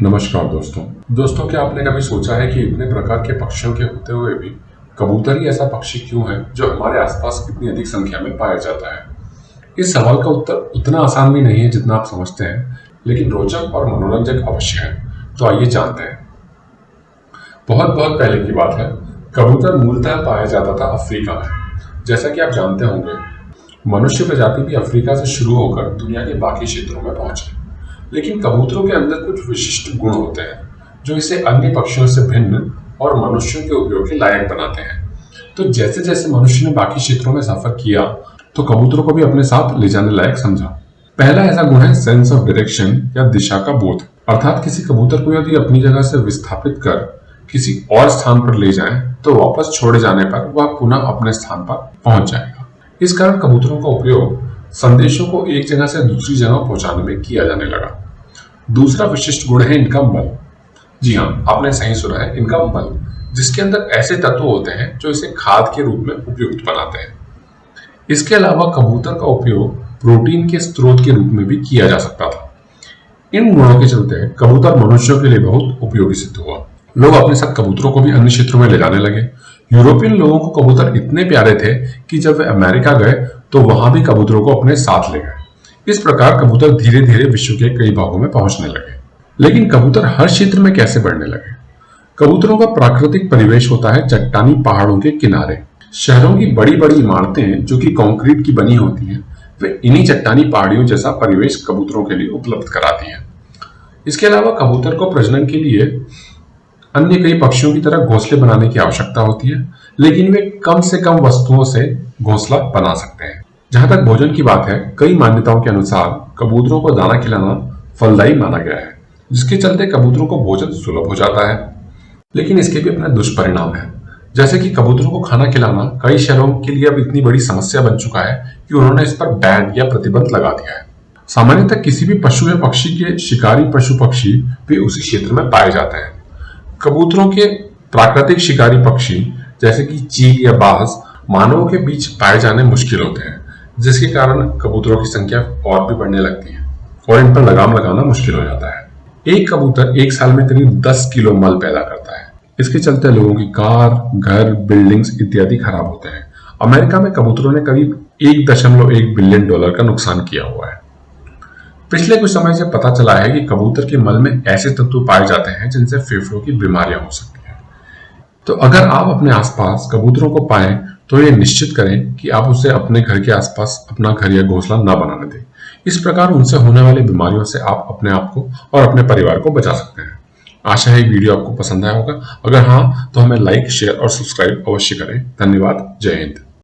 नमस्कार दोस्तों क्या आपने कभी सोचा है कि इतने प्रकार के पक्षियों के होते हुए भी कबूतर ही ऐसा पक्षी क्यों है जो हमारे आसपास इतनी अधिक संख्या में पाया जाता है? इस सवाल का उत्तर उतना आसान भी नहीं है जितना आप समझते हैं, लेकिन रोचक और मनोरंजक अवश्य है। तो आइए जानते हैं। बहुत बहुत पहले की बात है। कबूतर मूलतः पाया जाता था अफ्रीका में। जैसा कि आप जानते होंगे, मनुष्य प्रजाति भी अफ्रीका से शुरू होकर दुनिया के बाकी क्षेत्रों में पहुंची। लेकिन कबूतरों के अंदर कुछ विशिष्ट गुण होते हैं जो इसे अन्य पक्षियों से भिन्न और मनुष्यों के उपयोग के लायक बनाते हैं। तो जैसे जैसे मनुष्य ने बाकी क्षेत्रों में सफर किया, तो कबूतरों को भी अपने साथ ले जाने लायक समझा। पहला ऐसा गुण है सेंस ऑफ डायरेक्शन या दिशा का बोध। अर्थात किसी कबूतर को यदि अपनी जगह से विस्थापित कर किसी और स्थान पर ले जाएं, तो वापस छोड़े जाने पर वह पुनः अपने स्थान पर पहुंच जाएगा। इस कारण कबूतरों का उपयोग संदेशों को एक जगह से दूसरी जगह पहुंचाने में किया जाने लगा। दूसरा विशिष्ट गुण है इनका बल। जी हाँ, आपने सही सुना है, इनका बल, जिसके अंदर ऐसे तत्व होते हैं जो इसे खाद के रूप में उपयुक्त बनाते हैं। इसके अलावा कबूतर का उपयोग प्रोटीन के स्रोत के रूप में भी किया जा सकता था। इन गुणों के चलते कबूतर मनुष्यों के लिए बहुत उपयोगी सिद्ध हुआ। लोग अपने साथ कबूतरों को भी अन्य क्षेत्रों में ले जाने लगे। यूरोपियन लोगों को कबूतर इतने प्यारे थे कि जब वे अमेरिका गए तो वहां भी कबूतरों को अपने साथ ले गए। इस प्रकार कबूतर धीरे धीरे विश्व के कई भागों में पहुंचने लगे। लेकिन कबूतर हर क्षेत्र में कैसे बढ़ने लगे? कबूतरों का प्राकृतिक परिवेश होता है चट्टानी पहाड़ों के किनारे। शहरों की बड़ी बड़ी इमारतें जो कि कंक्रीट की बनी होती हैं, वे इन्हीं चट्टानी पहाड़ियों जैसा परिवेश कबूतरों के लिए उपलब्ध कराती हैं। इसके अलावा कबूतर को प्रजनन के लिए अन्य कई पक्षियों की तरह घोंसले बनाने की आवश्यकता होती है, लेकिन वे कम से कम वस्तुओं से घोंसला बना सकते हैं। जहां तक भोजन की बात है, कई मान्यताओं के अनुसार कबूतरों को दाना खिलाना फलदायी माना गया है, जिसके चलते कबूतरों को भोजन सुलभ हो जाता है। लेकिन इसके भी अपने दुष्परिणाम हैं, जैसे कि कबूतरों को खाना खिलाना कई शहरों के लिए अब इतनी बड़ी समस्या बन चुका है कि उन्होंने इस पर बैन या प्रतिबंध लगा दिया है। सामान्यतः किसी भी पशु या पक्षी के शिकारी पशु पक्षी भी उसी क्षेत्र में पाए जाते हैं। कबूतरों के प्राकृतिक शिकारी पक्षी जैसे कि चील या बाज मानवों के बीच पाए जाने मुश्किल होते हैं, जिसके कारण कबूतरों की संख्या और भी बढ़ने लगती है और इन पर लगाम लगाना मुश्किल हो जाता है। एक कबूतर एक साल में करीब 10 किलो मल पैदा करता है। इसके चलते लोगों की कार, घर, बिल्डिंग्स इत्यादि खराब होते हैं। अमेरिका में कबूतरों ने करीब $1.1 बिलियन का नुकसान किया हुआ है। पिछले कुछ समय से पता चला है कि कबूतर के मल में ऐसे तत्व पाए जाते हैं जिनसे फेफड़ों की बीमारियां हो सकती हैं। तो अगर आप अपने आसपास कबूतरों को पाएं, तो ये निश्चित करें कि आप उसे अपने घर के आसपास अपना घर या घोंसला न बनाने दें। इस प्रकार उनसे होने वाली बीमारियों से आप अपने आप को और अपने परिवार को बचा सकते हैं। आशा है वीडियो आपको पसंद आया होगा। अगर हाँ, तो हमें लाइक, शेयर और सब्सक्राइब अवश्य करें। धन्यवाद। जय हिंद।